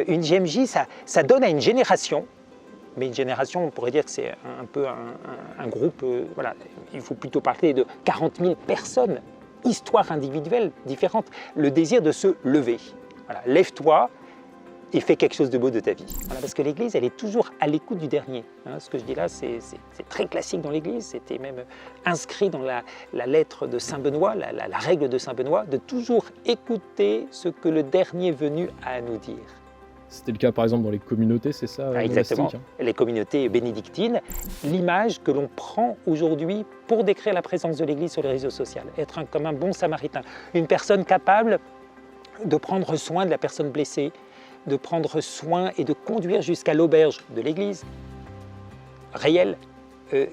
Une JMJ, ça donne à une génération, mais une génération, on pourrait dire que c'est un peu un groupe, voilà, il faut plutôt parler de 40 000 personnes, histoires individuelles différentes, le désir de se lever. Voilà, lève-toi et fais quelque chose de beau de ta vie. Voilà, parce que l'Église, elle est toujours à l'écoute du dernier. Hein, ce que je dis là, c'est très classique dans l'Église, c'était même inscrit dans la lettre de Saint Benoît, la règle de Saint Benoît, de toujours écouter ce que le dernier venu a à nous dire. C'était le cas par exemple dans les communautés, c'est ça? Exactement, les communautés bénédictines, l'image que l'on prend aujourd'hui pour décrire la présence de l'Église sur les réseaux sociaux, être comme un bon samaritain, une personne capable de prendre soin de la personne blessée, de prendre soin et de conduire jusqu'à l'auberge de l'Église réelle,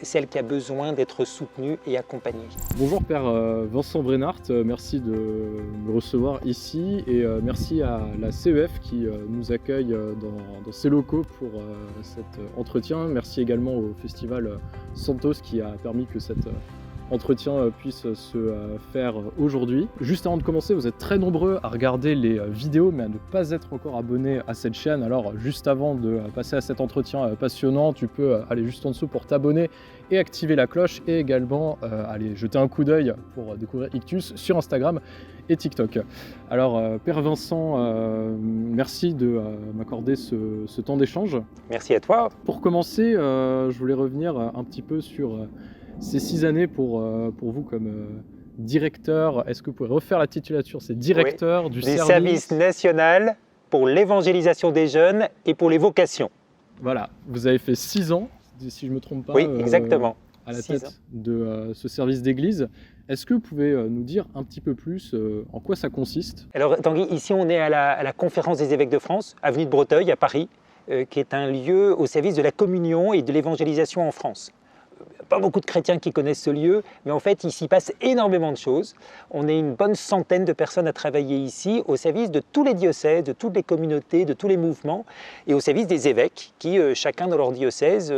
celle qui a besoin d'être soutenue et accompagnée. Bonjour Père Vincent Brennart, merci de me recevoir ici et merci à la CEF qui nous accueille dans ses locaux pour cet entretien. Merci également au festival Santos qui a permis que cet entretien puisse se faire aujourd'hui. Juste avant de commencer, vous êtes très nombreux à regarder les vidéos mais à ne pas être encore abonnés à cette chaîne. Alors juste avant de passer à cet entretien passionnant, tu peux aller juste en dessous pour t'abonner et activer la cloche et également aller jeter un coup d'œil pour découvrir Ictus sur Instagram et TikTok. Alors Père Vincent, merci de m'accorder ce temps d'échange. Merci à toi. Pour commencer, je voulais revenir un petit peu sur ces 6 années pour vous comme directeur. Est-ce que vous pouvez refaire la titulature? C'est directeur du service national pour l'évangélisation des jeunes et pour les vocations. Voilà, vous avez fait 6 ans, si je ne me trompe pas, oui, exactement. À la tête de ce service d'église. Est-ce que vous pouvez nous dire un petit peu plus en quoi ça consiste? Alors Tanguy, ici on est à la conférence des évêques de France, avenue de Breteuil à Paris, qui est un lieu au service de la communion et de l'évangélisation en France. Pas beaucoup de chrétiens qui connaissent ce lieu, mais en fait, il s'y passe énormément de choses. On est une bonne centaine de personnes à travailler ici, au service de tous les diocèses, de toutes les communautés, de tous les mouvements, et au service des évêques, qui, chacun dans leur diocèse,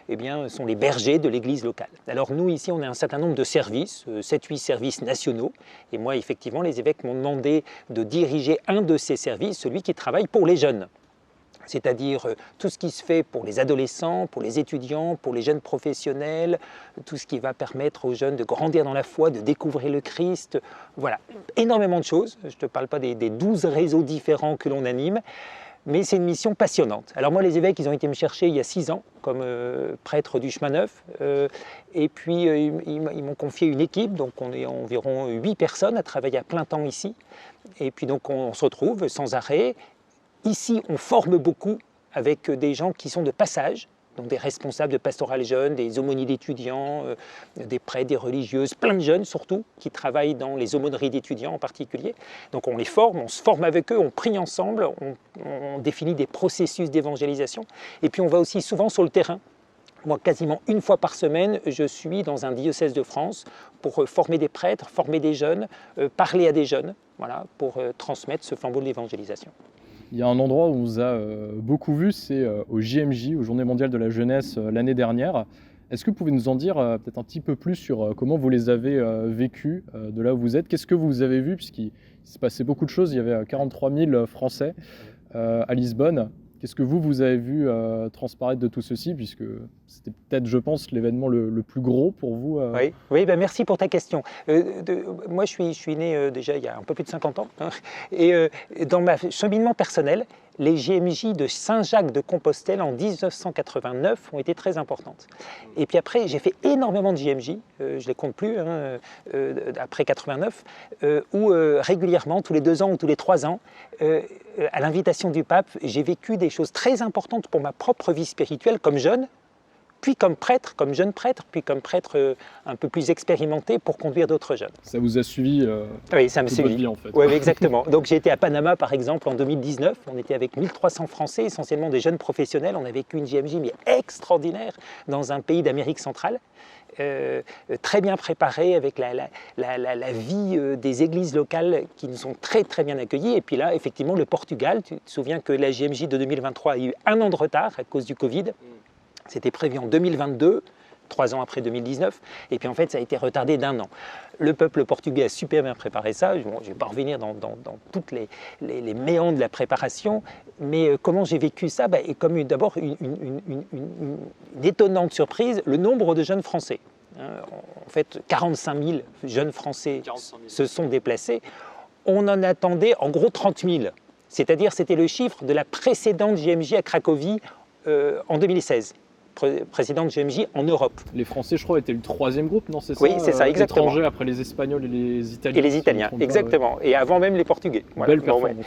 eh bien, sont les bergers de l'église locale. Alors nous, ici, on a un certain nombre de services, 7-8 services nationaux, et moi, effectivement, les évêques m'ont demandé de diriger un de ces services, celui qui travaille pour les jeunes. C'est-à-dire tout ce qui se fait pour les adolescents, pour les étudiants, pour les jeunes professionnels, tout ce qui va permettre aux jeunes de grandir dans la foi, de découvrir le Christ. Voilà, énormément de choses. Je ne te parle pas des 12 réseaux différents que l'on anime, mais c'est une mission passionnante. Alors moi, les évêques, ils ont été me chercher il y a 6 ans comme prêtre du chemin neuf. Et puis, ils m'ont confié une équipe, donc on est environ 8 personnes à travailler à plein temps ici. Et puis donc, on se retrouve sans arrêt. Ici, on forme beaucoup avec des gens qui sont de passage, donc des responsables de pastoral jeunes, des aumôniers d'étudiants, des prêtres, des religieuses, plein de jeunes surtout, qui travaillent dans les aumôneries d'étudiants en particulier. Donc on les forme, on se forme avec eux, on prie ensemble, on définit des processus d'évangélisation. Et puis on va aussi souvent sur le terrain. Moi, quasiment une fois par semaine, je suis dans un diocèse de France pour former des prêtres, former des jeunes, parler à des jeunes, voilà, pour transmettre ce flambeau de l'évangélisation. Il y a un endroit où on vous a beaucoup vu, c'est au JMJ, aux Journées mondiales de la jeunesse l'année dernière. Est-ce que vous pouvez nous en dire peut-être un petit peu plus sur comment vous les avez vécus de là où vous êtes? Qu'est-ce que vous avez vu? Puisqu'il s'est passé beaucoup de choses, il y avait 43 000 Français à Lisbonne. Qu'est-ce que vous avez vu transparaître de tout ceci, puisque c'était peut-être, je pense, l'événement le plus gros pour vous Oui, ben merci pour ta question. Moi, je suis né déjà il y a un peu plus de 50 ans. Hein, et dans ma cheminement personnel, les JMJ de Saint-Jacques-de-Compostelle en 1989 ont été très importantes. Et puis après, j'ai fait énormément de JMJ, je ne les compte plus, hein, après 89, où régulièrement, tous les 2 ans ou tous les 3 ans, à l'invitation du pape, j'ai vécu des choses très importantes pour ma propre vie spirituelle comme jeune, puis comme prêtre, comme jeune prêtre, puis comme prêtre un peu plus expérimenté pour conduire d'autres jeunes. Ça vous a suivi oui, ça me toute suivi. votre vie en fait. Oui, exactement. Donc j'ai été à Panama par exemple en 2019, on était avec 1300 Français, essentiellement des jeunes professionnels, on a vécu une JMJ mais extraordinaire dans un pays d'Amérique centrale. Très bien préparé avec la vie des églises locales qui nous ont très très bien accueillis. Et puis là, effectivement, le Portugal, tu te souviens que la JMJ de 2023 a eu 1 an de retard à cause du Covid. C'était prévu en 2022. 3 ans après 2019, et puis en fait ça a été retardé d'1 an. Le peuple portugais a super bien préparé ça, bon, je ne vais pas revenir dans toutes les méandres de la préparation, mais comment j'ai vécu ça, et comme d'abord une étonnante surprise, le nombre de jeunes Français. En fait, 45 000 jeunes Français se sont déplacés, on en attendait en gros 30 000, c'est-à-dire c'était le chiffre de la précédente JMJ à Cracovie en 2016. Précédente JMJ en Europe. Les Français, je crois, étaient le 3e groupe, non, c'est ça? Oui, c'est ça, exactement. Étrangers après les Espagnols et les Italiens. Et les Italiens, exactement. Et avant même les Portugais. Voilà. Belle performance.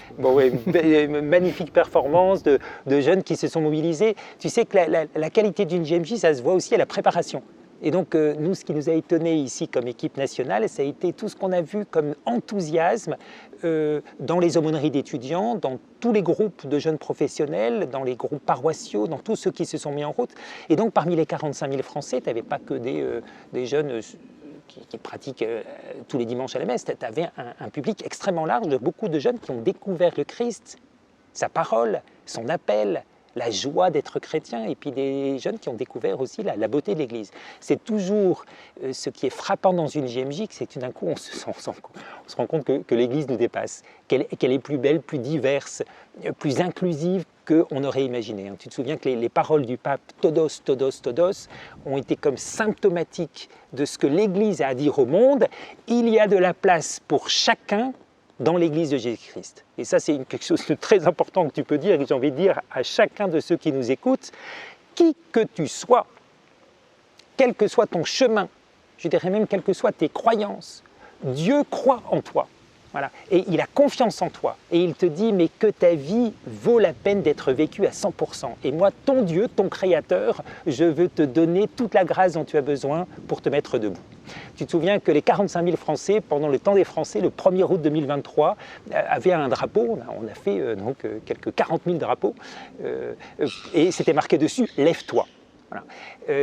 Magnifique performance de jeunes qui se sont mobilisés. Tu sais que la qualité d'une JMJ, ça se voit aussi à la préparation. Et donc, nous, ce qui nous a étonné ici comme équipe nationale, ça a été tout ce qu'on a vu comme enthousiasme dans les aumôneries d'étudiants, dans tous les groupes de jeunes professionnels, dans les groupes paroissiaux, dans tous ceux qui se sont mis en route. Et donc, parmi les 45 000 Français, tu n'avais pas que des jeunes qui pratiquent tous les dimanches à la messe. Tu avais un public extrêmement large de beaucoup de jeunes qui ont découvert le Christ, sa parole, son appel, la joie d'être chrétien, et puis des jeunes qui ont découvert aussi la beauté de l'Église. C'est toujours ce qui est frappant dans une JMJ, c'est que tout d'un coup on se rend compte que l'Église nous dépasse, qu'elle est plus belle, plus diverse, plus inclusive qu'on aurait imaginé. Tu te souviens que les paroles du pape « Todos, todos, todos » ont été comme symptomatiques de ce que l'Église a à dire au monde. Il y a de la place pour chacun dans l'Église de Jésus-Christ. Et ça, c'est quelque chose de très important que tu peux dire, et que j'ai envie de dire à chacun de ceux qui nous écoutent, qui que tu sois, quel que soit ton chemin, je dirais même quelles que soient tes croyances, Dieu croit en toi. Voilà. Et il a confiance en toi. Et il te dit, mais que ta vie vaut la peine d'être vécue à 100%. Et moi, ton Dieu, ton Créateur, je veux te donner toute la grâce dont tu as besoin pour te mettre debout. Tu te souviens que les 45 000 Français, pendant le temps des Français, le 1er août 2023, avaient un drapeau. On a fait quelques 40 000 drapeaux. Et c'était marqué dessus, lève-toi. Voilà.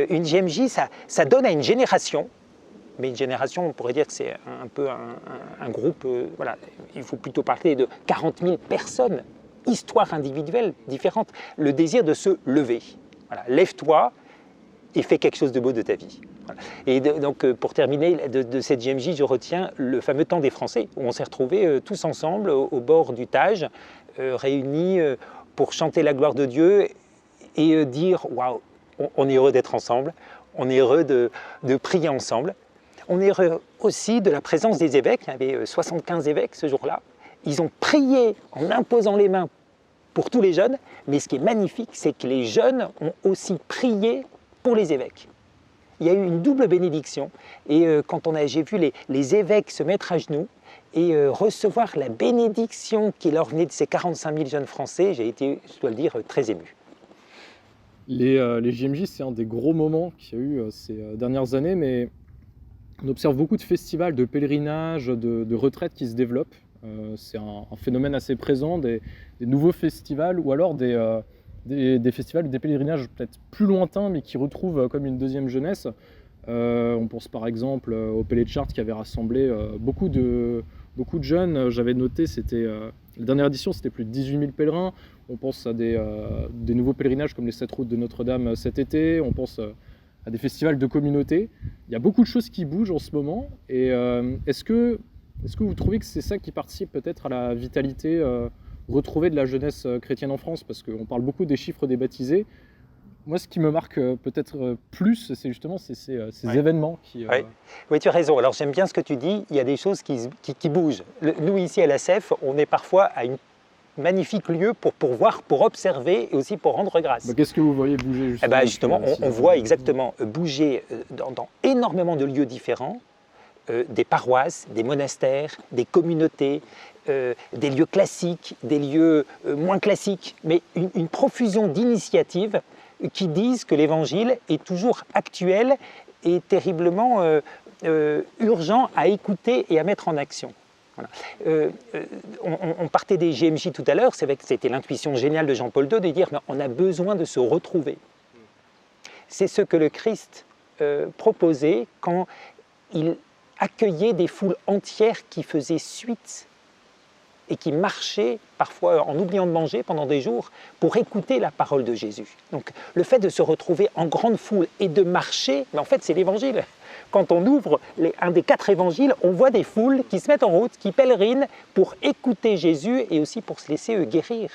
Une JMJ, ça donne à une génération. Mais une génération, on pourrait dire que c'est un peu un groupe, voilà, il faut plutôt parler de 40 000 personnes, histoires individuelles différentes, le désir de se lever. Voilà, lève-toi et fais quelque chose de beau de ta vie. Voilà. Et donc, pour terminer de cette JMJ, je retiens le fameux temps des Français, où on s'est retrouvés tous ensemble au bord du Tage, réunis pour chanter la gloire de Dieu et dire « Waouh, on est heureux d'être ensemble, on est heureux de prier ensemble ». On est heureux aussi de la présence des évêques. Il y avait 75 évêques ce jour-là. Ils ont prié en imposant les mains pour tous les jeunes. Mais ce qui est magnifique, c'est que les jeunes ont aussi prié pour les évêques. Il y a eu une double bénédiction. Et quand j'ai vu les évêques se mettre à genoux et recevoir la bénédiction qui leur venait de ces 45 000 jeunes Français, j'ai été, je dois le dire, très ému. Les JMJ, c'est un des gros moments qu'il y a eu ces dernières années, mais on observe beaucoup de festivals, de pèlerinages, de retraites qui se développent. C'est un phénomène assez présent, des nouveaux festivals ou alors des festivals, des pèlerinages peut-être plus lointains mais qui retrouvent comme une deuxième jeunesse. On pense par exemple au Pélé de Chartres qui avait rassemblé beaucoup de jeunes. J'avais noté, la dernière édition, c'était plus de 18 000 pèlerins. On pense à des nouveaux pèlerinages comme les 7 routes de Notre-Dame cet été. On pense à des festivals de communauté. Il y a beaucoup de choses qui bougent en ce moment. Et est-ce que vous trouvez que c'est ça qui participe peut-être à la vitalité retrouvée de la jeunesse chrétienne en France? Parce qu'on parle beaucoup des chiffres des baptisés. Moi, ce qui me marque peut-être plus, c'est justement ces événements qui... Oui, tu as raison. Alors, j'aime bien ce que tu dis. Il y a des choses qui bougent. Nous, ici à la CEF, on est parfois à une magnifique lieu pour voir, pour observer et aussi pour rendre grâce. Qu'est-ce que vous voyez bouger justement? Justement, on voit exactement bouger dans énormément de lieux différents, des paroisses, des monastères, des communautés, des lieux classiques, des lieux moins classiques, mais une profusion d'initiatives qui disent que l'Évangile est toujours actuel et terriblement urgent à écouter et à mettre en action. Voilà. On partait des JMJ tout à l'heure, c'était l'intuition géniale de Jean-Paul II de dire on a besoin de se retrouver. C'est ce que le Christ proposait quand il accueillait des foules entières qui faisaient suite et qui marchaient parfois en oubliant de manger pendant des jours pour écouter la parole de Jésus. Donc le fait de se retrouver en grande foule et de marcher, mais en fait c'est l'évangile. Quand on ouvre un des 4 évangiles, on voit des foules qui se mettent en route, qui pèlerinent pour écouter Jésus et aussi pour se laisser guérir,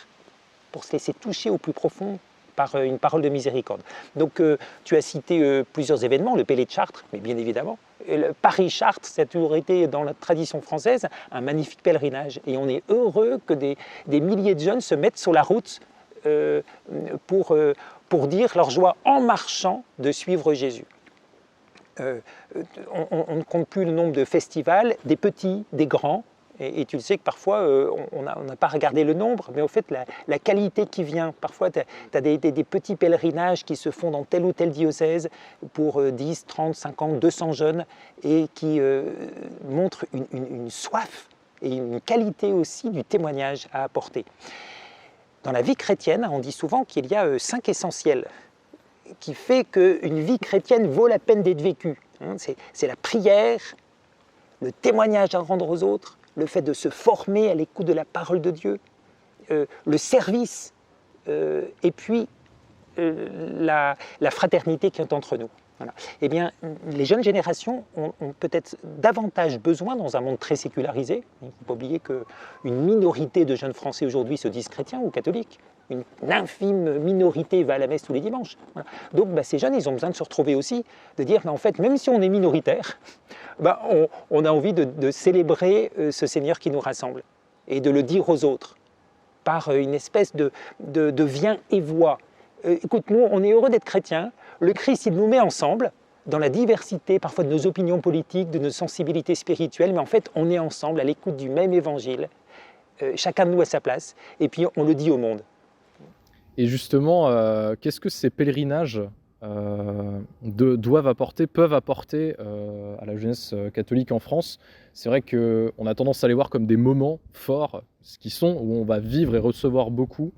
pour se laisser toucher au plus profond par une parole de miséricorde. Donc tu as cité plusieurs événements, le Pélé de Chartres, mais bien évidemment, Paris-Chartres, ça a toujours été dans la tradition française un magnifique pèlerinage. Et on est heureux que des milliers de jeunes se mettent sur la route pour dire leur joie en marchant de suivre Jésus. On ne compte plus le nombre de festivals, des petits, des grands, et tu le sais que parfois on n'a pas regardé le nombre, mais au fait la qualité qui vient. Parfois tu as des petits pèlerinages qui se font dans tel ou tel diocèse pour 10, 30, 50, 200 jeunes et qui montrent une soif et une qualité aussi du témoignage à apporter. Dans la vie chrétienne, on dit souvent qu'il y a 5 essentiels qui fait qu'une vie chrétienne vaut la peine d'être vécue. C'est la prière, le témoignage à rendre aux autres, le fait de se former à l'écoute de la parole de Dieu, le service, et puis la fraternité qui est entre nous. Voilà. Eh bien, les jeunes générations ont peut-être davantage besoin, dans un monde très sécularisé, il ne faut pas oublier qu'une minorité de jeunes Français aujourd'hui se disent chrétiens ou catholiques, une infime minorité va à la messe tous les dimanches. Voilà. Donc ces jeunes, ils ont besoin de se retrouver aussi, de dire, mais en fait, même si on est minoritaire, on a envie de célébrer ce Seigneur qui nous rassemble et de le dire aux autres par une espèce de viens et voix. Écoute, nous, on est heureux d'être chrétiens. Le Christ, il nous met ensemble dans la diversité, parfois de nos opinions politiques, de nos sensibilités spirituelles, mais en fait, on est ensemble à l'écoute du même évangile, chacun de nous à sa place, et puis on le dit au monde. Et justement, qu'est-ce que ces pèlerinages peuvent apporter à la jeunesse catholique en France? C'est vrai qu'on a tendance à les voir comme des moments forts, ce qui sont, où on va vivre et recevoir beaucoup.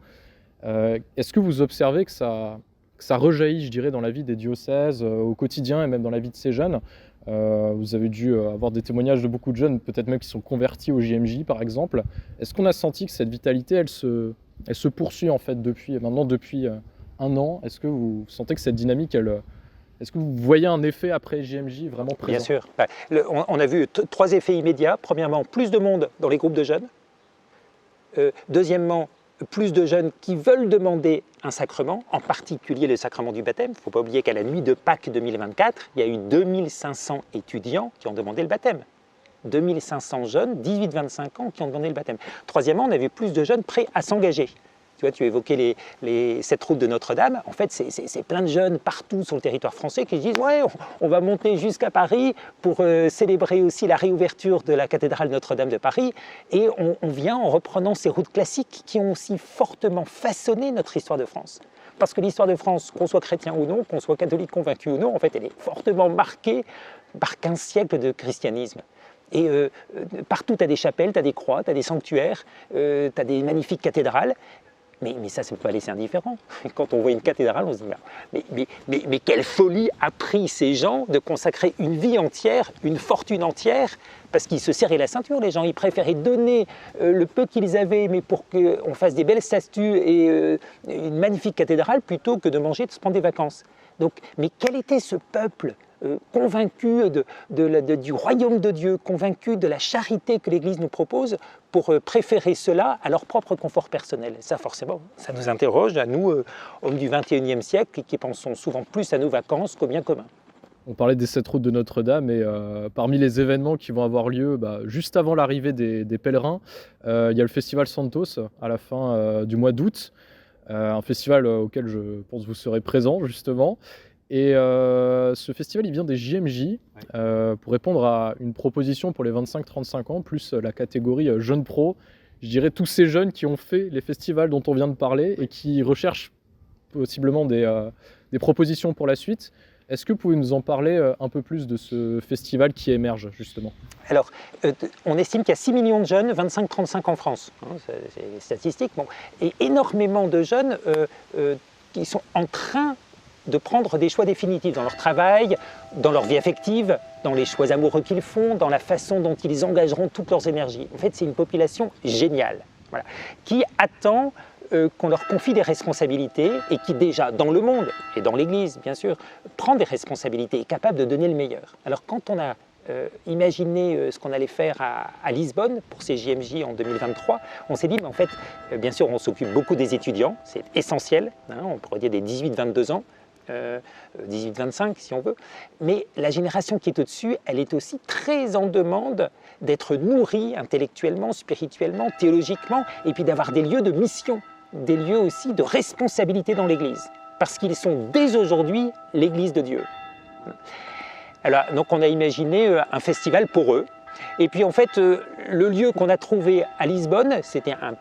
Est-ce que vous observez que ça rejaillit, je dirais, dans la vie des diocèses, au quotidien et même dans la vie de ces jeunes? Vous avez dû avoir des témoignages de beaucoup de jeunes, peut-être même qui sont convertis au JMJ par exemple. Est-ce qu'on a senti que cette vitalité, elle se poursuit en fait depuis un an? Est-ce que vous sentez que cette dynamique, est-ce que vous voyez un effet après JMJ vraiment présent? Bien sûr. On a vu 3 effets immédiats. Premièrement, plus de monde dans les groupes de jeunes. Deuxièmement, plus de jeunes qui veulent demander un sacrement, en particulier le sacrement du baptême. Il ne faut pas oublier qu'à la nuit de Pâques 2024, il y a eu 2500 étudiants qui ont demandé le baptême. 2500 jeunes, 18-25 ans, qui ont demandé le baptême. Troisièmement, on a vu plus de jeunes prêts à s'engager. Tu vois, tu évoquais cette route de Notre-Dame. En fait, c'est plein de jeunes partout sur le territoire français qui disent « Ouais, on va monter jusqu'à Paris pour célébrer aussi la réouverture de la cathédrale Notre-Dame de Paris. » Et on vient en reprenant ces routes classiques qui ont aussi fortement façonné notre histoire de France. Parce que l'histoire de France, qu'on soit chrétien ou non, qu'on soit catholique convaincu ou non, en fait, elle est fortement marquée par 15 siècles de christianisme. Et partout, tu as des chapelles, tu as des croix, tu as des sanctuaires, tu as des magnifiques cathédrales. Mais ça ne peut pas laisser indifférent. Quand on voit une cathédrale, on se dit mais quelle folie a pris ces gens de consacrer une vie entière, une fortune entière, parce qu'ils se serraient la ceinture, les gens. Ils préféraient donner le peu qu'ils avaient, mais pour qu'on fasse des belles statues et une magnifique cathédrale, plutôt que de manger, de se prendre des vacances. Donc, mais quel était ce peuple convaincu du royaume de Dieu, convaincu de la charité que l'Église nous propose, pour préférer cela à leur propre confort personnel. Ça, forcément, ça nous interroge, à nous, hommes du XXIe siècle, qui pensons souvent plus à nos vacances qu'au bien commun. On parlait des 7 routes de Notre-Dame, et parmi les événements qui vont avoir lieu juste avant l'arrivée des pèlerins, il y a le festival Santos à la fin du mois d'août, un festival auquel je pense que vous serez présent justement. Et ce festival, il vient des JMJ pour répondre à une proposition pour les 25-35 ans, plus la catégorie jeunes pro. Je dirais tous ces jeunes qui ont fait les festivals dont on vient de parler et qui recherchent possiblement des propositions pour la suite. Est-ce que vous pouvez nous en parler un peu plus de ce festival qui émerge justement? Alors, on estime qu'il y a 6 millions de jeunes, 25-35 en France. C'est les statistiques. Bon. Et énormément de jeunes qui sont en train de prendre des choix définitifs dans leur travail, dans leur vie affective, dans les choix amoureux qu'ils font, dans la façon dont ils engageront toutes leurs énergies. En fait, c'est une population géniale, voilà, qui attend qu'on leur confie des responsabilités et qui déjà, dans le monde et dans l'Église, bien sûr, prend des responsabilités, est capable de donner le meilleur. Alors quand on a imaginé ce qu'on allait faire à Lisbonne pour ces JMJ en 2023, on s'est dit, en fait, bien sûr, on s'occupe beaucoup des étudiants, c'est essentiel, hein, on pourrait dire des 18-22 ans, 18-25 si on veut, mais la génération qui est au-dessus, elle est aussi très en demande d'être nourrie intellectuellement, spirituellement, théologiquement, et puis d'avoir des lieux de mission, des lieux aussi de responsabilité dans l'Église, parce qu'ils sont dès aujourd'hui l'Église de Dieu. Alors, donc on a imaginé un festival pour eux, et puis en fait, le lieu qu'on a trouvé à Lisbonne, c'était un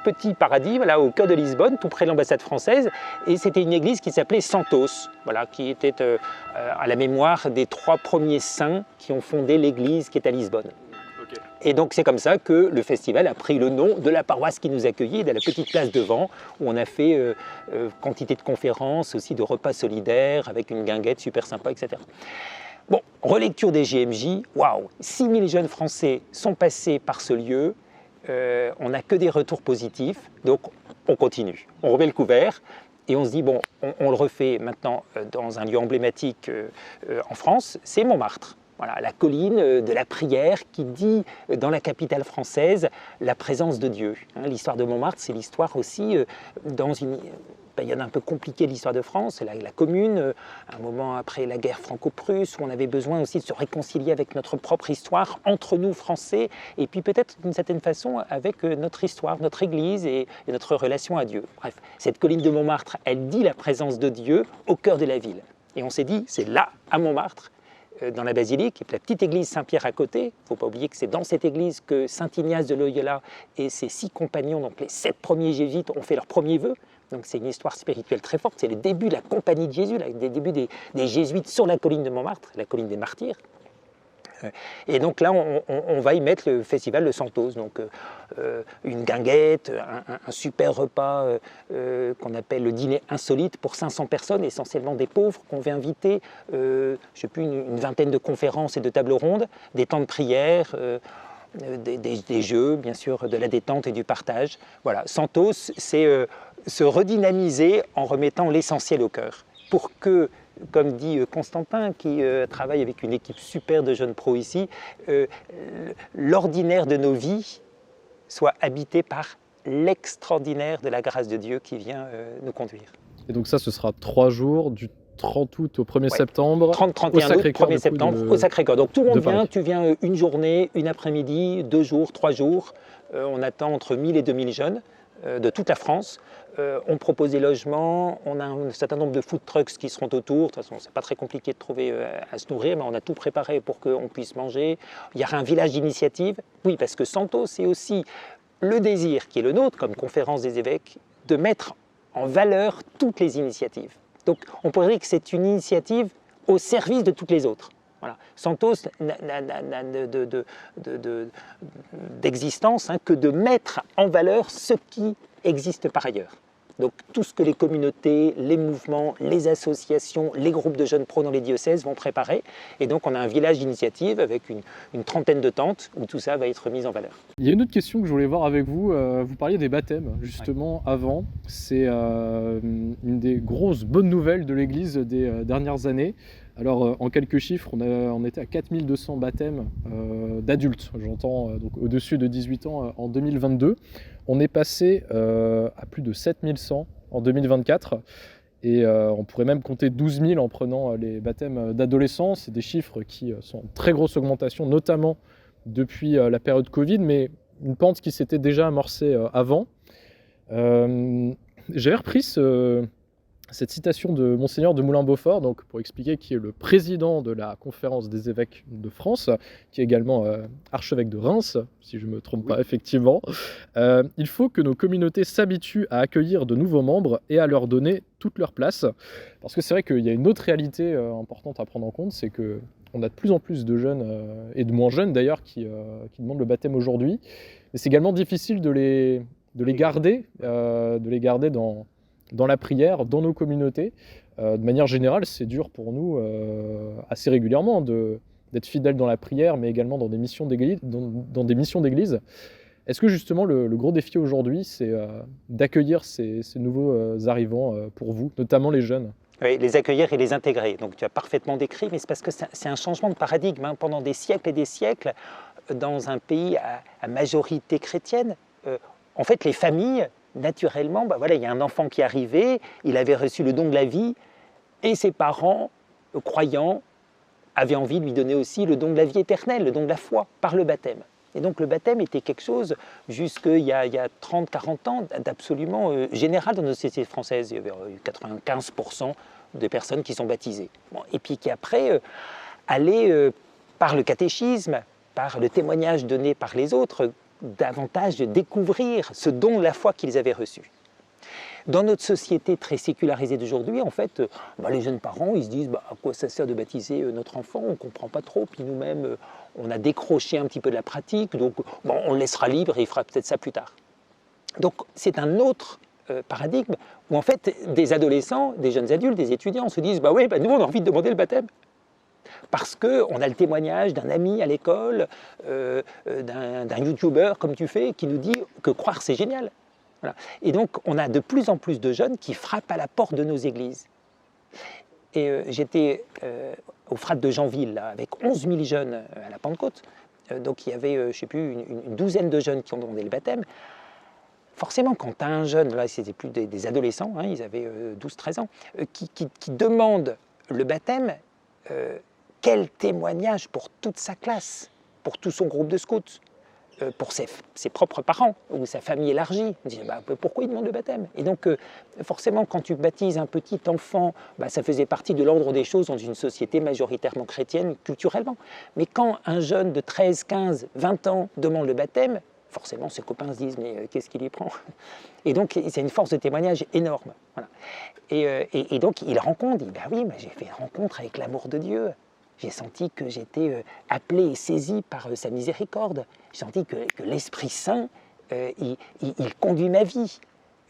petit paradis, voilà, au cœur de Lisbonne, tout près de l'ambassade française, et c'était une église qui s'appelait Santos, voilà, qui était à la mémoire des 3 premiers saints qui ont fondé l'église qui est à Lisbonne. Okay. Et donc c'est comme ça que le festival a pris le nom de la paroisse qui nous accueillait, de la petite place devant, où on a fait quantité de conférences, aussi de repas solidaires, avec une guinguette super sympa, etc. Bon, relecture des JMJ, waouh, 6000 jeunes Français sont passés par ce lieu, on n'a que des retours positifs, donc on continue. On remet le couvert et on se dit, bon, on le refait maintenant dans un lieu emblématique en France, c'est Montmartre. Voilà, la colline de la prière qui dit dans la capitale française la présence de Dieu. Hein, l'histoire de Montmartre, c'est l'histoire aussi dans une période un peu compliquée de l'histoire de France, la Commune, un moment après la guerre franco-prusse, où on avait besoin aussi de se réconcilier avec notre propre histoire, entre nous Français, et puis peut-être d'une certaine façon avec notre histoire, notre Église et notre relation à Dieu. Bref, cette colline de Montmartre, elle dit la présence de Dieu au cœur de la ville. Et on s'est dit, c'est là, à Montmartre, dans la basilique, et puis la petite église Saint-Pierre à côté. Il ne faut pas oublier que c'est dans cette église que saint Ignace de Loyola et ses 6 compagnons, donc les 7 premiers jésuites, ont fait leur premier vœu. Donc c'est une histoire spirituelle très forte, c'est le début de la compagnie de Jésus, le début des jésuites sur la colline de Montmartre, la colline des martyrs. Et donc là, on va y mettre le festival de Santos, donc une guinguette, un super repas qu'on appelle le dîner insolite pour 500 personnes, essentiellement des pauvres, qu'on va inviter, je sais plus, une vingtaine de conférences et de tables rondes, des temps de prière, des jeux, bien sûr, de la détente et du partage. Voilà, Santos, c'est se redynamiser en remettant l'essentiel au cœur, pour que, comme dit Constantin, qui travaille avec une équipe super de jeunes pros ici, l'ordinaire de nos vies soit habité par l'extraordinaire de la grâce de Dieu qui vient nous conduire. Et donc ça, ce sera 3 jours, du 30 août au 1er septembre, 30-31 août, 1er septembre, au Sacré-Cœur. Donc tout le monde vient, tu viens une journée, une après-midi, 2 jours, 3 jours. On attend entre 1000 et 2000 jeunes de toute la France. On propose des logements, on a un certain nombre de food trucks qui seront autour. De toute façon, c'est pas très compliqué de trouver à se nourrir, mais on a tout préparé pour qu'on puisse manger. Il y aura un village d'initiative. Oui, parce que Santos, c'est aussi le désir qui est le nôtre, comme conférence des évêques, de mettre en valeur toutes les initiatives. Donc, on pourrait dire que c'est une initiative au service de toutes les autres. Voilà. Santos n'a d'existence que de mettre en valeur ce qui existe par ailleurs. Donc tout ce que les communautés, les mouvements, les associations, les groupes de jeunes pros dans les diocèses vont préparer. Et donc on a un village d'initiative avec une trentaine de tentes où tout ça va être mis en valeur. Il y a une autre question que je voulais voir avec vous. Vous parliez des baptêmes justement avant. C'est une des grosses bonnes nouvelles de l'Église des dernières années. Alors en quelques chiffres, on était à 4200 baptêmes d'adultes, j'entends donc au-dessus de 18 ans en 2022. On est passé à plus de 7100 en 2024 et on pourrait même compter 12 000 en prenant les baptêmes d'adolescents. C'est des chiffres qui sont en très grosse augmentation, notamment depuis la période Covid, mais une pente qui s'était déjà amorcée avant. J'avais repris cette citation de Monseigneur de Moulin-Beaufort, donc pour expliquer qui est le président de la Conférence des évêques de France, qui est également archevêque de Reims, si je ne me trompe pas effectivement. Il faut que nos communautés s'habituent à accueillir de nouveaux membres et à leur donner toute leur place. Parce que c'est vrai qu'il y a une autre réalité importante à prendre en compte, c'est qu'on a de plus en plus de jeunes, et de moins jeunes d'ailleurs, qui demandent le baptême aujourd'hui. Mais c'est également difficile de les garder dans la prière, dans nos communautés. De manière générale, c'est dur pour nous assez régulièrement d'être fidèles dans la prière, mais également dans des missions d'église. Dans des missions d'église. Est-ce que justement le gros défi aujourd'hui, c'est d'accueillir ces nouveaux arrivants pour vous, notamment les jeunes? Oui, les accueillir et les intégrer. Donc tu as parfaitement décrit, mais c'est parce que c'est un changement de paradigme. Hein. Pendant des siècles et des siècles, dans un pays à majorité chrétienne, en fait, les familles, naturellement, voilà, il y a un enfant qui est arrivé, il avait reçu le don de la vie, et ses parents, croyants, avaient envie de lui donner aussi le don de la vie éternelle, le don de la foi, par le baptême. Et donc le baptême était quelque chose, jusqu'il y a 30-40 ans, d'absolument général dans nos sociétés françaises. Il y avait 95% de personnes qui sont baptisées. Bon, et puis qui après allaient, par le catéchisme, par le témoignage donné par les autres, davantage découvrir ce don de la foi qu'ils avaient reçu. Dans notre société très sécularisée d'aujourd'hui, en fait, les jeunes parents, ils se disent à quoi ça sert de baptiser notre enfant, on ne comprend pas trop, puis nous-mêmes, on a décroché un petit peu de la pratique, donc on le laissera libre et il fera peut-être ça plus tard. Donc c'est un autre paradigme où en fait des adolescents, des jeunes adultes, des étudiants se disent nous on a envie de demander le baptême. Parce qu'on a le témoignage d'un ami à l'école, d'un youtubeur comme tu fais, qui nous dit que croire c'est génial. Voilà. Et donc on a de plus en plus de jeunes qui frappent à la porte de nos églises. Et j'étais au Frate de Janville là, avec 11 000 jeunes à la Pentecôte. Donc il y avait, je ne sais plus, une douzaine de jeunes qui ont demandé le baptême. Forcément, quand tu as un jeune, là c'était plus des adolescents, hein, ils avaient 12-13 ans, qui demande le baptême, quel témoignage pour toute sa classe, pour tout son groupe de scouts, pour ses propres parents ou sa famille élargie. On dit pourquoi il demande le baptême? Et donc forcément quand tu baptises un petit enfant, ça faisait partie de l'ordre des choses dans une société majoritairement chrétienne culturellement. Mais quand un jeune de 13, 15, 20 ans demande le baptême, forcément ses copains se disent mais qu'est-ce qu'il y prend? Et donc c'est une force de témoignage énorme. Voilà. Et donc il rencontre, il dit oui, j'ai fait une rencontre avec l'amour de Dieu. J'ai senti que j'étais appelé et saisi par sa miséricorde. J'ai senti que l'Esprit Saint, il conduit ma vie.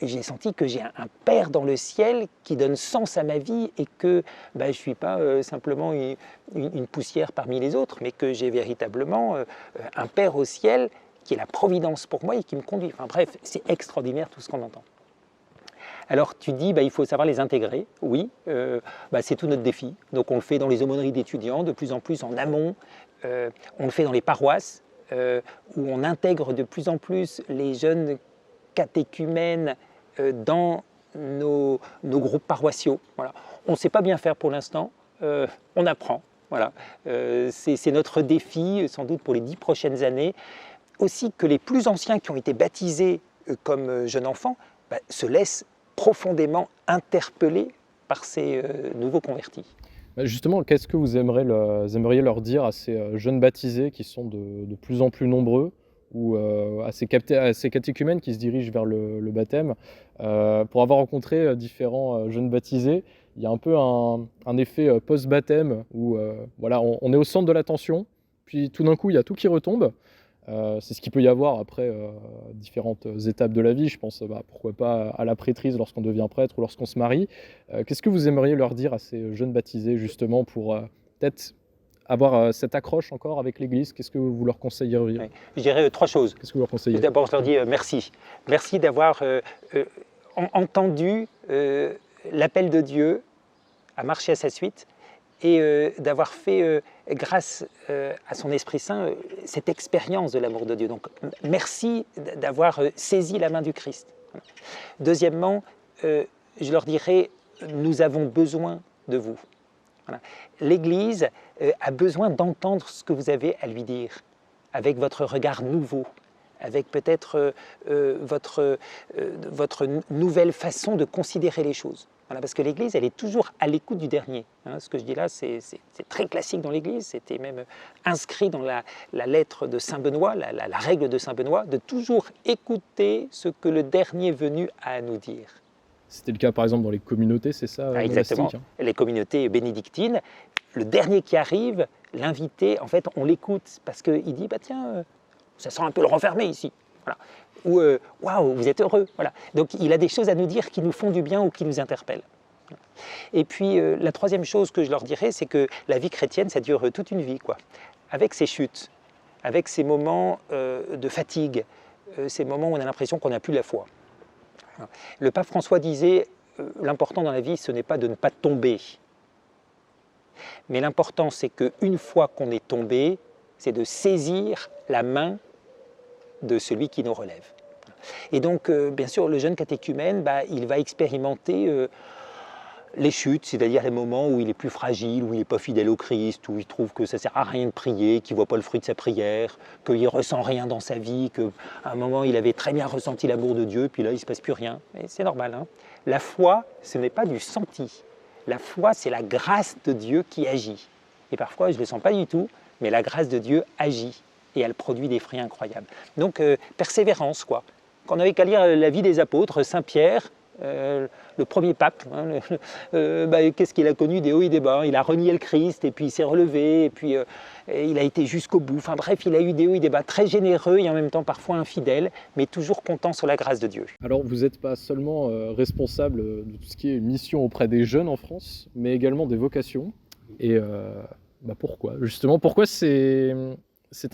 J'ai senti que j'ai un Père dans le ciel qui donne sens à ma vie et que je ne suis pas simplement une poussière parmi les autres, mais que j'ai véritablement un Père au ciel qui est la providence pour moi et qui me conduit. Enfin bref, c'est extraordinaire tout ce qu'on entend. Alors tu dis, il faut savoir les intégrer. Oui, c'est tout notre défi. Donc on le fait dans les aumôneries d'étudiants, de plus en plus en amont. On le fait dans les paroisses, où on intègre de plus en plus les jeunes catéchumènes dans nos groupes paroissiaux. Voilà. On ne sait pas bien faire pour l'instant, on apprend. Voilà. C'est notre défi, sans doute pour les 10 prochaines années. Aussi que les plus anciens qui ont été baptisés comme jeunes enfants se laissent profondément interpellés par ces nouveaux convertis. Justement, qu'est-ce que vous aimeriez leur dire à ces jeunes baptisés qui sont de plus en plus nombreux, ou à ces catéchumènes qui se dirigent vers le baptême? Pour avoir rencontré différents jeunes baptisés, il y a un peu un effet post-baptême où on est au centre de l'attention, puis tout d'un coup il y a tout qui retombe. C'est ce qu'il peut y avoir après différentes étapes de la vie. Je pense, pourquoi pas à la prêtrise lorsqu'on devient prêtre ou lorsqu'on se marie. Qu'est-ce que vous aimeriez leur dire à ces jeunes baptisés justement pour peut-être avoir cette accroche encore avec l'Église? Qu'est-ce que vous leur conseilleriez? Oui. Je dirais 3 choses. Qu'est-ce que vous leur conseillez? D'abord, je leur dis merci. Merci d'avoir entendu l'appel de Dieu à marcher à sa suite et d'avoir fait, grâce à son Esprit Saint, cette expérience de l'amour de Dieu. Donc, merci d'avoir saisi la main du Christ. Voilà. Deuxièmement, je leur dirais, nous avons besoin de vous. Voilà. L'Église a besoin d'entendre ce que vous avez à lui dire, avec votre regard nouveau, avec peut-être votre nouvelle façon de considérer les choses. Voilà, parce que l'Église, elle est toujours à l'écoute du dernier. Hein, ce que je dis là, c'est très classique dans l'Église. C'était même inscrit dans la lettre de Saint Benoît, la règle de Saint Benoît, de toujours écouter ce que le dernier venu a à nous dire. C'était le cas par exemple dans les communautés, c'est ça? Exactement. Les communautés bénédictines, le dernier qui arrive, l'invité, en fait, on l'écoute parce qu'il dit, tiens, ça sent un peu le renfermé ici. Voilà. Ou waouh, vous êtes heureux. Voilà. Donc il a des choses à nous dire qui nous font du bien ou qui nous interpellent. Et puis la troisième chose que je leur dirais, c'est que la vie chrétienne, ça dure toute une vie, quoi. Avec ses chutes, avec ces moments de fatigue, ces moments où on a l'impression qu'on n'a plus la foi. Le pape François disait, l'important dans la vie, ce n'est pas de ne pas tomber. Mais l'important, c'est qu'une fois qu'on est tombé, c'est de saisir la main de celui qui nous relève. Et donc, bien sûr, le jeune catéchumène, il va expérimenter les chutes, c'est-à-dire les moments où il est plus fragile, où il n'est pas fidèle au Christ, où il trouve que ça ne sert à rien de prier, qu'il ne voit pas le fruit de sa prière, qu'il ne ressent rien dans sa vie, qu'à un moment il avait très bien ressenti l'amour de Dieu, puis là il ne se passe plus rien. Et c'est normal, hein. La foi, ce n'est pas du senti. La foi, c'est la grâce de Dieu qui agit. Et parfois, je ne le sens pas du tout, mais la grâce de Dieu agit et elle produit des fruits incroyables. Donc, persévérance, quoi. Quand on n'avait qu'à lire la vie des apôtres, Saint Pierre, le premier pape, hein, qu'est-ce qu'il a connu des hauts et des bas? Il a renié le Christ et puis il s'est relevé et puis il a été jusqu'au bout. Enfin bref, il a eu des hauts et des bas, très généreux et en même temps parfois infidèle, mais toujours content sur la grâce de Dieu. Alors vous n'êtes pas seulement responsable de tout ce qui est mission auprès des jeunes en France, mais également des vocations. Et pourquoi? Justement, pourquoi c'est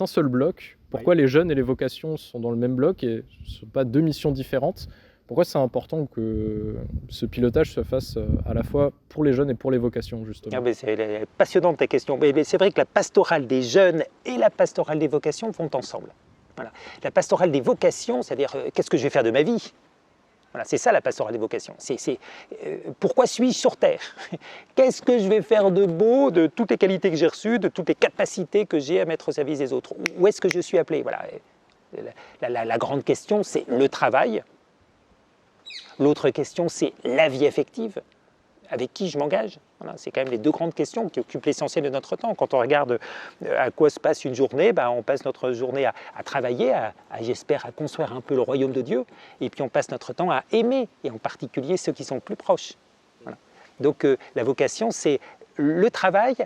un seul bloc? Pourquoi les jeunes et les vocations sont dans le même bloc et ne sont pas deux missions différentes? Pourquoi c'est important que ce pilotage se fasse à la fois pour les jeunes et pour les vocations, justement? C'est passionnante ta question. Mais c'est vrai que la pastorale des jeunes et la pastorale des vocations vont ensemble. Voilà. La pastorale des vocations, c'est-à-dire qu'est-ce que je vais faire de ma vie? Voilà, c'est ça la pastorale des vocations. Pourquoi suis-je sur Terre? Qu'est-ce que je vais faire de beau, de toutes les qualités que j'ai reçues, de toutes les capacités que j'ai à mettre au service des autres? Où est-ce que je suis appelé? Voilà. La grande question, c'est le travail. L'autre question, c'est la vie affective. Avec qui je m'engage? Voilà, c'est quand même les deux grandes questions qui occupent l'essentiel de notre temps. Quand on regarde à quoi se passe une journée, on passe notre journée à travailler, j'espère, à construire un peu le royaume de Dieu. Et puis on passe notre temps à aimer, et en particulier ceux qui sont plus proches. Voilà. Donc la vocation, c'est le travail,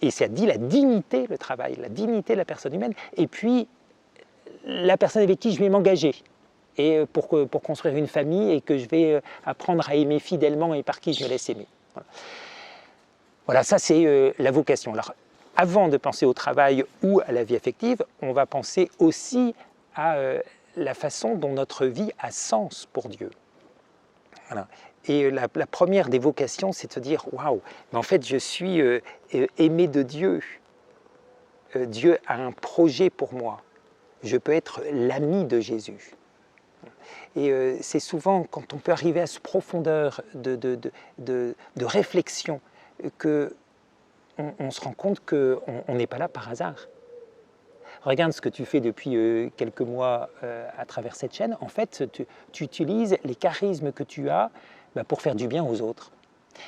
et ça dit la dignité, le travail, la dignité de la personne humaine, et puis la personne avec qui je vais m'engager. Et pour construire une famille et que je vais apprendre à aimer fidèlement et par qui je me laisse aimer. Voilà, ça c'est la vocation. Alors, avant de penser au travail ou à la vie affective, on va penser aussi à la façon dont notre vie a sens pour Dieu. Voilà. Et la première des vocations, c'est de se dire « Waouh, mais en fait je suis aimé de Dieu. Dieu a un projet pour moi. Je peux être l'ami de Jésus. » Et c'est souvent quand on peut arriver à cette profondeur de réflexion qu'on se rend compte qu'on n'est pas là par hasard. Regarde ce que tu fais depuis quelques mois à travers cette chaîne. En fait, tu utilises les charismes que tu as pour faire du bien aux autres.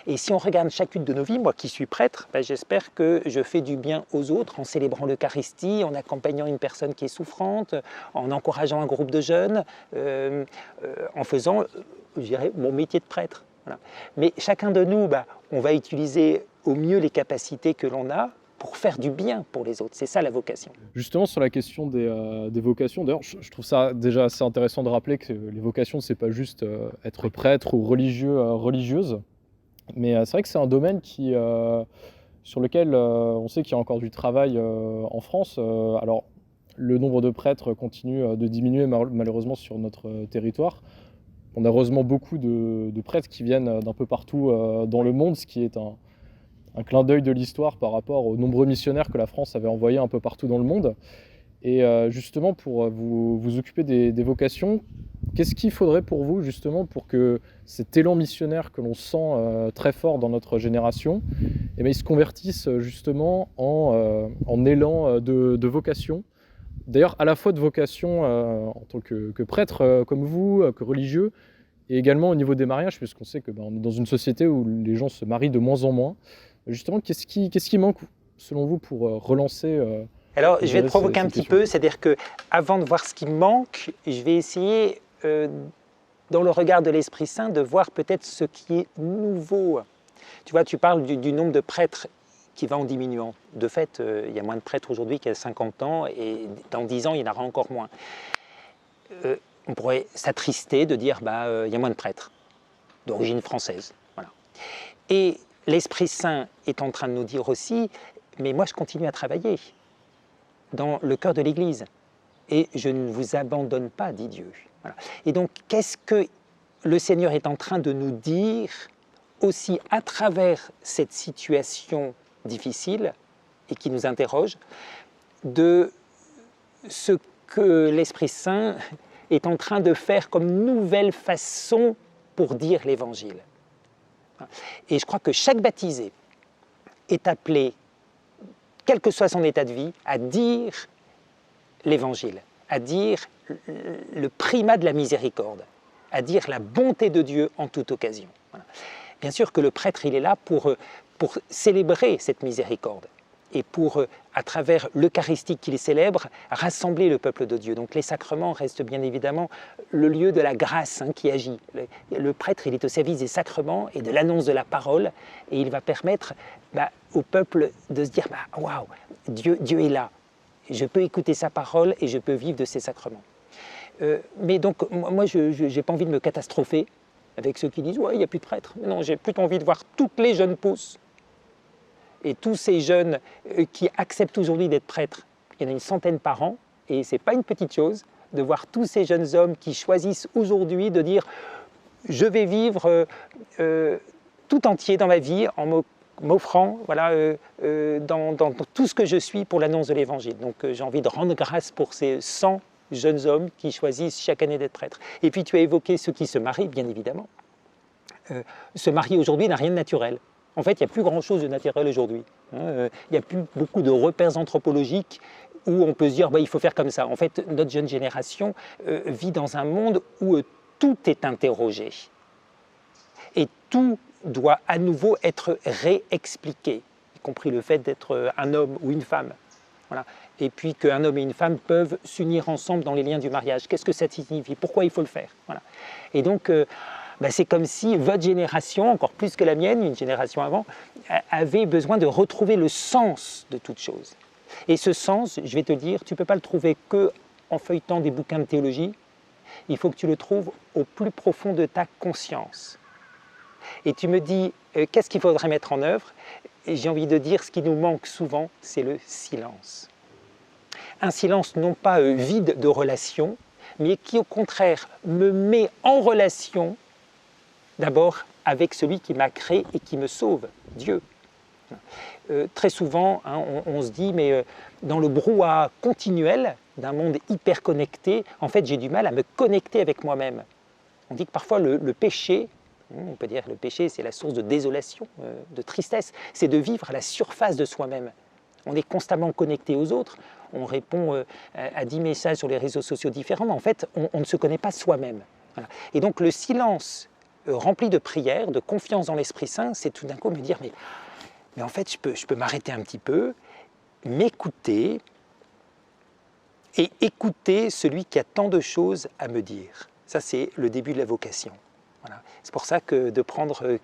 Et si on regarde chacune de nos vies, moi qui suis prêtre, j'espère que je fais du bien aux autres en célébrant l'Eucharistie, en accompagnant une personne qui est souffrante, en encourageant un groupe de jeunes, en faisant, je dirais, mon métier de prêtre. Voilà. Mais chacun de nous, on va utiliser au mieux les capacités que l'on a pour faire du bien pour les autres. C'est ça la vocation. Justement, sur la question des vocations, d'ailleurs, je trouve ça déjà assez intéressant de rappeler que les vocations, c'est pas juste être prêtre ou religieux, religieuse. Mais c'est vrai que c'est un domaine sur lequel on sait qu'il y a encore du travail en France. Alors, le nombre de prêtres continue de diminuer malheureusement sur notre territoire. On a heureusement beaucoup de prêtres qui viennent d'un peu partout dans le monde, ce qui est un clin d'œil de l'histoire par rapport aux nombreux missionnaires que la France avait envoyés un peu partout dans le monde. Et justement, pour vous occuper des vocations, qu'est-ce qu'il faudrait pour vous, justement, pour que cet élan missionnaire que l'on sent très fort dans notre génération, il se convertisse justement en élan de vocation? D'ailleurs, à la fois de vocation en tant que prêtre comme vous, que religieux, et également au niveau des mariages, puisqu'on sait qu'on est dans une société où les gens se marient de moins en moins. Justement, qu'est-ce qui manque, selon vous, pour relancer Alors, je vais te provoquer un petit peu, c'est-à-dire qu'avant de voir ce qui me manque, je vais essayer, dans le regard de l'Esprit Saint, de voir peut-être ce qui est nouveau. Tu vois, tu parles du nombre de prêtres qui va en diminuant. De fait, il y a moins de prêtres aujourd'hui qu'il y a 50 ans, et dans 10 ans, il y en aura encore moins. On pourrait s'attrister de dire il y a moins de prêtres d'origine française. Et l'Esprit Saint est en train de nous dire aussi, mais moi je continue à travailler dans le cœur de l'Église. Et je ne vous abandonne pas, dit Dieu. Voilà. Et donc, qu'est-ce que le Seigneur est en train de nous dire aussi à travers cette situation difficile et qui nous interroge, de ce que l'Esprit Saint est en train de faire comme nouvelle façon pour dire l'Évangile. Et je crois que chaque baptisé est appelé, quel que soit son état de vie, à dire l'Évangile, à dire le primat de la miséricorde, à dire la bonté de Dieu en toute occasion. Voilà. Bien sûr que le prêtre, il est là pour célébrer cette miséricorde et pour, à travers l'Eucharistie qu'il célèbre, rassembler le peuple de Dieu. Donc les sacrements restent bien évidemment le lieu de la grâce qui agit. Le prêtre, il est au service des sacrements et de l'annonce de la parole, et il va permettre au peuple de se dire « Waouh, Dieu est là, je peux écouter sa parole et je peux vivre de ses sacrements ». Mais donc, moi, je n'ai pas envie de me catastropher avec ceux qui disent « Ouais, il n'y a plus de prêtres ». Non, j'ai plutôt envie de voir toutes les jeunes pousses et tous ces jeunes qui acceptent aujourd'hui d'être prêtres. Il y en a une centaine par an, et ce n'est pas une petite chose de voir tous ces jeunes hommes qui choisissent aujourd'hui de dire « Je vais vivre tout entier dans ma vie en m'offrant dans tout ce que je suis pour l'annonce de l'Évangile ». Donc j'ai envie de rendre grâce pour ces 100 jeunes hommes qui choisissent chaque année d'être prêtres. Et puis tu as évoqué ceux qui se marient, bien évidemment. Se marier aujourd'hui n'a rien de naturel. En fait, il n'y a plus grand-chose de naturel aujourd'hui. Il n'y a plus beaucoup de repères anthropologiques où on peut se dire il faut faire comme ça. En fait, notre jeune génération vit dans un monde où tout est interrogé. Et tout doit à nouveau être réexpliqué, y compris le fait d'être un homme ou une femme. Voilà. Et puis qu'un homme et une femme peuvent s'unir ensemble dans les liens du mariage. Qu'est-ce que ça signifie? Pourquoi il faut le faire? Voilà. Et donc, c'est comme si votre génération, encore plus que la mienne, une génération avant, avait besoin de retrouver le sens de toute chose. Et ce sens, je vais te dire, tu ne peux pas le trouver qu'en feuilletant des bouquins de théologie. Il faut que tu le trouves au plus profond de ta conscience. Et tu me dis, qu'est-ce qu'il faudrait mettre en œuvre? Et j'ai envie de dire, ce qui nous manque souvent, c'est le silence. Un silence non pas vide de relations, mais qui au contraire me met en relation d'abord avec celui qui m'a créé et qui me sauve, Dieu. Très souvent, on se dit, mais dans le brouhaha continuel d'un monde hyper connecté, en fait, j'ai du mal à me connecter avec moi-même. On dit que parfois le péché, on peut dire que le péché, c'est la source de désolation, de tristesse, c'est de vivre à la surface de soi-même. On est constamment connecté aux autres, on répond à 10 messages sur les réseaux sociaux différents, mais en fait, on ne se connaît pas soi-même. Voilà. Et donc le silence rempli de prière, de confiance dans l'Esprit Saint, c'est tout d'un coup me dire, mais en fait, je peux m'arrêter un petit peu, m'écouter et écouter celui qui a tant de choses à me dire. Ça, c'est le début de la vocation. Voilà. C'est pour ça que de prendre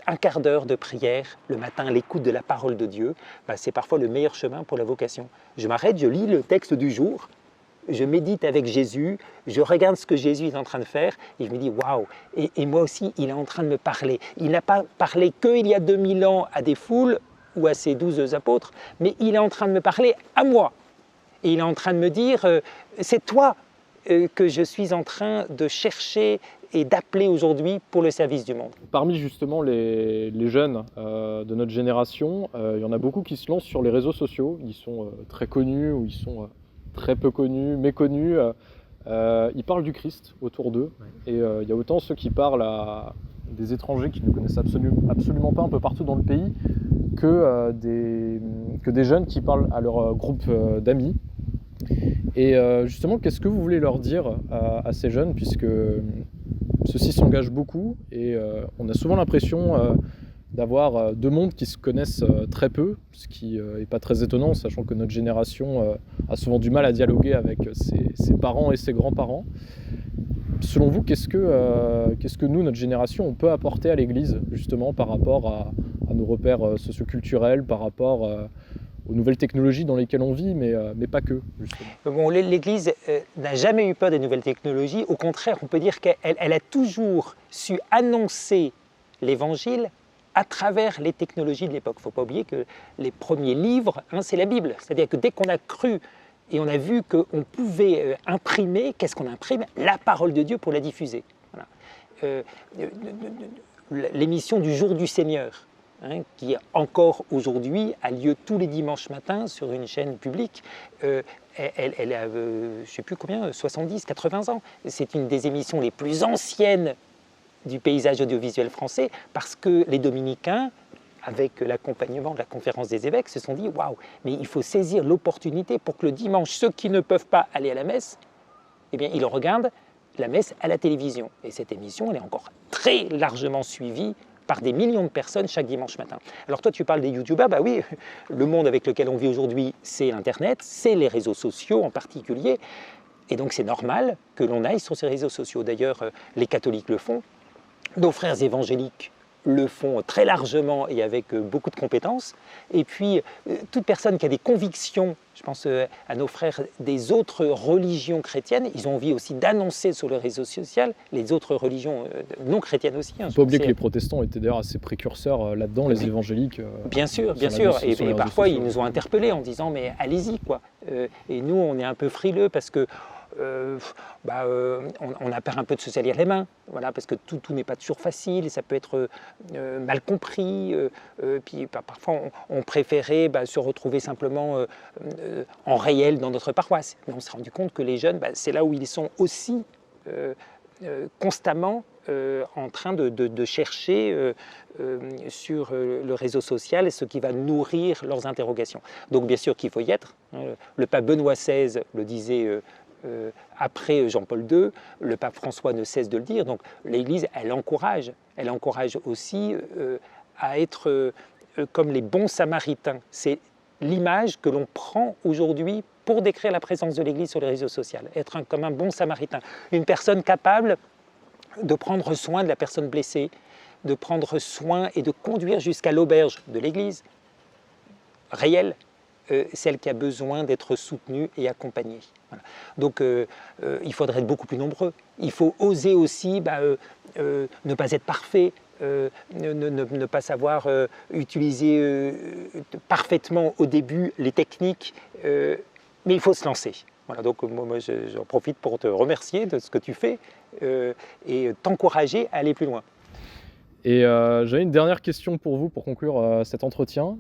un quart d'heure de prière le matin à l'écoute de la parole de Dieu, c'est parfois le meilleur chemin pour la vocation. Je m'arrête, je lis le texte du jour, je médite avec Jésus, je regarde ce que Jésus est en train de faire et je me dis waouh, et moi aussi il est en train de me parler. Il n'a pas parlé qu'il y a 2000 ans à des foules ou à ses 12 apôtres, mais il est en train de me parler à moi. Et il est en train de me dire c'est toi que je suis en train de chercher et d'appeler aujourd'hui pour le service du monde. Parmi justement les jeunes de notre génération, il y en a beaucoup qui se lancent sur les réseaux sociaux. Ils sont très connus ou ils sont très peu connus, méconnus. Ils parlent du Christ autour d'eux. Ouais. Et il y a autant ceux qui parlent à des étrangers qui ne connaissent absolument pas un peu partout dans le pays que des jeunes qui parlent à leur groupe d'amis. Et justement, qu'est-ce que vous voulez leur dire à ces jeunes, puisque ceux-ci s'engagent beaucoup et on a souvent l'impression d'avoir deux mondes qui se connaissent très peu, ce qui n'est pas très étonnant, sachant que notre génération a souvent du mal à dialoguer avec ses parents et ses grands-parents. Selon vous, qu'est-ce que nous, notre génération, on peut apporter à l'Église, justement, par rapport à nos repères socioculturels, par rapport aux nouvelles technologies dans lesquelles on vit, mais pas que, justement. Bon, l'Église n'a jamais eu peur des nouvelles technologies. Au contraire, on peut dire qu'elle a toujours su annoncer l'Évangile à travers les technologies de l'époque. Il ne faut pas oublier que les premiers livres, c'est la Bible. C'est-à-dire que dès qu'on a cru et on a vu qu'on pouvait imprimer, qu'est-ce qu'on imprime? La parole de Dieu pour la diffuser. Voilà. L'émission du Jour du Seigneur, qui encore aujourd'hui a lieu tous les dimanches matins sur une chaîne publique, elle a, je ne sais plus combien, 70, 80 ans. C'est une des émissions les plus anciennes du paysage audiovisuel français, parce que les dominicains, avec l'accompagnement de la conférence des évêques, se sont dit « Waouh, mais il faut saisir l'opportunité pour que le dimanche, ceux qui ne peuvent pas aller à la messe, eh bien, ils regardent la messe à la télévision. » Et cette émission, elle est encore très largement suivie par des millions de personnes chaque dimanche matin. Alors toi, tu parles des youtubeurs, bah oui, le monde avec lequel on vit aujourd'hui, c'est l'Internet, c'est les réseaux sociaux en particulier, et donc c'est normal que l'on aille sur ces réseaux sociaux. D'ailleurs, les catholiques le font, nos frères évangéliques le font très largement et avec beaucoup de compétences. Et puis, toute personne qui a des convictions, je pense à nos frères des autres religions chrétiennes, ils ont envie aussi d'annoncer sur le réseau social les autres religions non chrétiennes aussi. Il ne faut pas oublier que les protestants étaient d'ailleurs assez précurseurs là-dedans, les évangéliques. Bien sûr, bien sûr. Et parfois, ils nous ont interpellés en disant « mais allez-y, quoi ». Et nous, on est un peu frileux parce que on a peur un peu de se salir les mains, voilà, parce que tout n'est pas toujours facile, ça peut être mal compris, puis parfois on préférait se retrouver simplement en réel dans notre paroisse. Mais on s'est rendu compte que les jeunes, c'est là où ils sont aussi constamment en train de chercher sur le réseau social ce qui va nourrir leurs interrogations. Donc bien sûr qu'il faut y être. Le pape Benoît XVI le disait après Jean-Paul II, le pape François ne cesse de le dire, donc l'Église, elle encourage aussi à être comme les bons samaritains. C'est l'image que l'on prend aujourd'hui pour décrire la présence de l'Église sur les réseaux sociaux, être comme un bon samaritain, une personne capable de prendre soin de la personne blessée, de prendre soin et de conduire jusqu'à l'auberge de l'Église réelle, celle qui a besoin d'être soutenue et accompagnée. Voilà. Donc il faudrait être beaucoup plus nombreux. Il faut oser aussi ne pas être parfait, ne pas savoir utiliser parfaitement au début les techniques, mais il faut se lancer. Voilà, donc moi j'en profite pour te remercier de ce que tu fais et t'encourager à aller plus loin. Et j'avais une dernière question pour vous pour conclure cet entretien.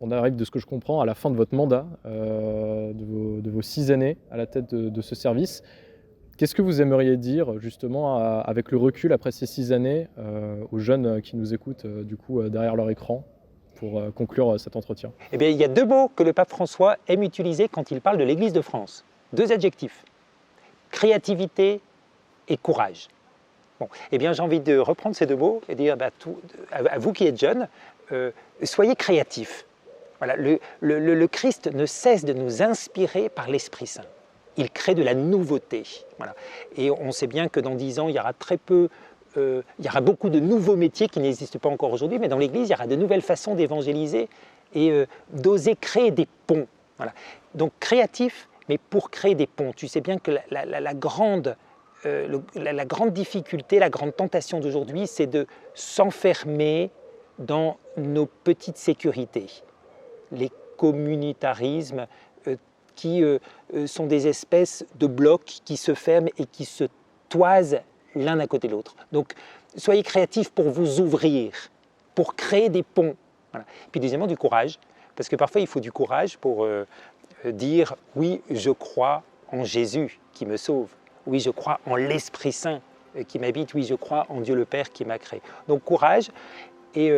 On arrive, de ce que je comprends, à la fin de votre mandat, de vos 6 années à la tête de ce service. Qu'est-ce que vous aimeriez dire, justement, avec le recul, après ces 6 années, aux jeunes qui nous écoutent, derrière leur écran, pour conclure cet entretien? Eh bien, il y a 2 mots que le pape François aime utiliser quand il parle de l'Église de France. 2 adjectifs, créativité et courage. Bon, eh bien, j'ai envie de reprendre ces 2 mots et dire à vous qui êtes jeunes, soyez créatifs. Voilà, le Christ ne cesse de nous inspirer par l'Esprit Saint. Il crée de la nouveauté. Voilà. Et on sait bien que dans 10 ans, il y aura il y aura beaucoup de nouveaux métiers qui n'existent pas encore aujourd'hui, mais dans l'Église, il y aura de nouvelles façons d'évangéliser et d'oser créer des ponts. Voilà. Donc créatif, mais pour créer des ponts. Tu sais bien que la grande difficulté, la grande tentation d'aujourd'hui, c'est de s'enfermer dans nos petites sécurités. Les communautarismes qui sont des espèces de blocs qui se ferment et qui se toisent l'un à côté de l'autre. Donc, soyez créatifs pour vous ouvrir, pour créer des ponts. Voilà. Puis deuxièmement, du courage, parce que parfois il faut du courage pour dire « oui, je crois en Jésus qui me sauve ». Oui, je crois en l'Esprit Saint qui m'habite. Oui, je crois en Dieu le Père qui m'a créé. Donc, courage. Et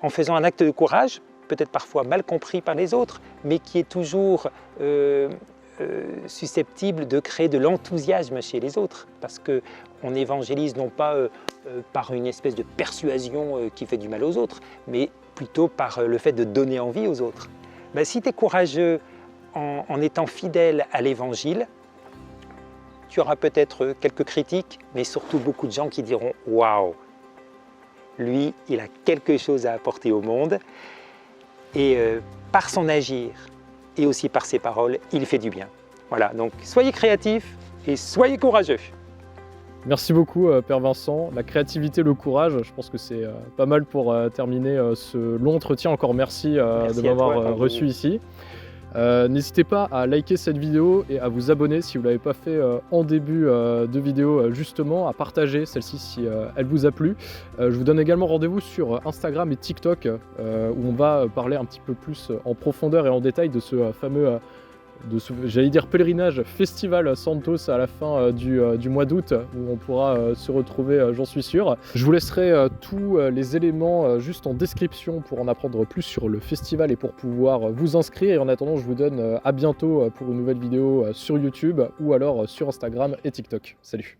en faisant un acte de courage, peut-être parfois mal compris par les autres, mais qui est toujours susceptible de créer de l'enthousiasme chez les autres. Parce qu'on évangélise non pas par une espèce de persuasion qui fait du mal aux autres, mais plutôt par le fait de donner envie aux autres. Ben, si tu es courageux en étant fidèle à l'Évangile, tu auras peut-être quelques critiques, mais surtout beaucoup de gens qui diront « Waouh, lui, il a quelque chose à apporter au monde. » Et par son agir et aussi par ses paroles, il fait du bien. Voilà, donc soyez créatifs et soyez courageux. Merci beaucoup Père Vincent, la créativité, le courage, je pense que c'est pas mal pour terminer ce long entretien. Encore merci, Merci de à toi, m'avoir reçu ici. N'hésitez pas à liker cette vidéo et à vous abonner si vous ne l'avez pas fait en début de vidéo, justement, à partager celle-ci si elle vous a plu. Je vous donne également rendez-vous sur Instagram et TikTok où on va parler un petit peu plus en profondeur et en détail de ce fameux j'allais dire pèlerinage, festival Santos à la fin du mois d'août où on pourra se retrouver, j'en suis sûr. Je vous laisserai tous les éléments juste en description pour en apprendre plus sur le festival et pour pouvoir vous inscrire. Et en attendant, je vous donne à bientôt pour une nouvelle vidéo sur YouTube ou alors sur Instagram et TikTok. Salut!